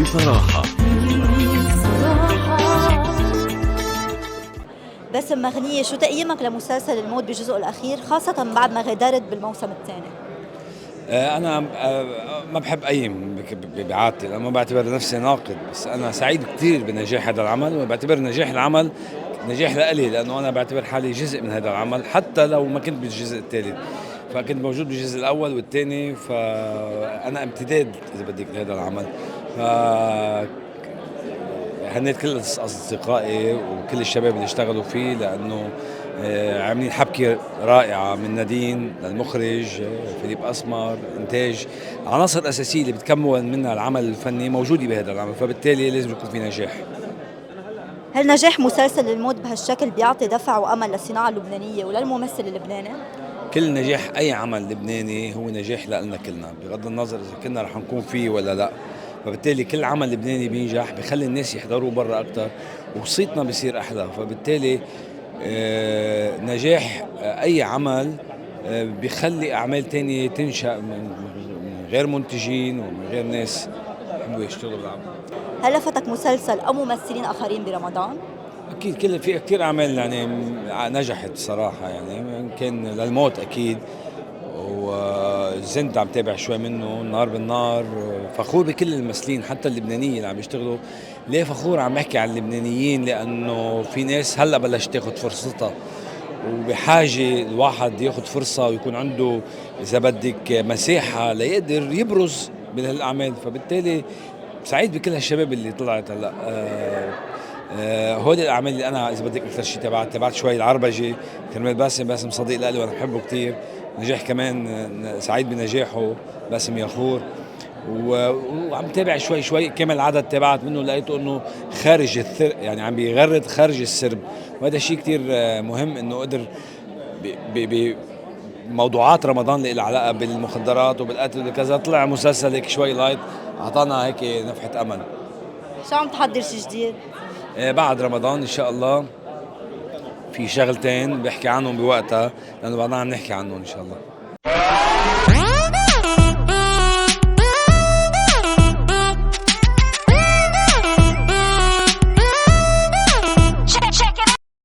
بصراحة. باسم مغنية، شو تقييمك لمسلسل الموت بجزءه الأخير خاصة بعد ما غادرت بالموسم الثاني؟ أنا ما بحب أيم بعادتي، لأنه ما بعتبر نفسي ناقد، بس أنا سعيد كتير بنجاح هذا العمل، وبعتبر نجاح العمل نجاح لإلي، لأنه أنا بعتبر حالي جزء من هذا العمل حتى لو ما كنت بالجزء الثالث، فكنت موجود بالجزء الأول والثاني، فأنا امتداد إذا بدك لهذا العمل. ف هنيت كل أصدقائي وكل الشباب اللي اشتغلوا فيه، لأنه عاملين حبكة رائعة من نادين للمخرج فيليب أسمر، إنتاج، عناصر أساسية اللي بتكون منها العمل الفني موجودة بهذا العمل، فبالتالي لازم يكون في نجاح. هل نجاح مسلسل الموت بهالشكل بيعطي دفع وأمل للصناعة اللبنانية وللممثل اللبناني؟ كل نجاح أي عمل لبناني هو نجاح لنا كلنا، بغض النظر إذا كنا رح نكون فيه ولا لا. فبالتالي كل عمل لبناني بينجح بخلي الناس يحضروا برا أكتر، وصيتنا بيصير أحلى. فبالتالي نجاح أي عمل بيخلي أعمال تانية تنشأ من غير منتجين ومن غير ناس يحبوا يشتغلوا بالعمل. هل لفتك مسلسل أو ممثلين آخرين برمضان؟ أكيد في كثير أعمال يعني نجحت صراحة، يعني كان للموت أكيد، وزنت عم تابع شوي منه، النهار بالنار. فخور بكل الممثلين حتى اللبنانيين اللي عم يشتغلوا. ليه فخور عم بحكي عن اللبنانيين؟ لأنه في ناس هلأ بلشت تاخد فرصتها، وبحاجة الواحد ياخد فرصة ويكون عنده إذا بدك مساحة ليقدر يبرز بهالأعمال. فبالتالي سعيد بكل هالشباب اللي طلعت هلأ. هول الأعمال اللي أنا إذا بدك أكثر شيء تابعت شوي العربجي، كرمال باسم صديق لإلي وأنا بحبه كتير. نجاح كمان، سعيد بنجاحه باسم ياخور. وعم تابع شوي كمان العدد تابعت منه، لقيته انه خارج يعني عم بيغرد خارج السرب، وهذا شيء كتير مهم، انه قدر بموضوعات رمضان اللي لها علاقه بالمخدرات وبالقتل وكذا، طلع مسلسل هيك شوي لايت، اعطانا هيك نفحه امل. شو عم تحضر شي جديد؟ بعد رمضان ان شاء الله في شغلتين بحكي عنهم بوقتها، لانه بعدنا عم نحكي عنهم ان شاء الله.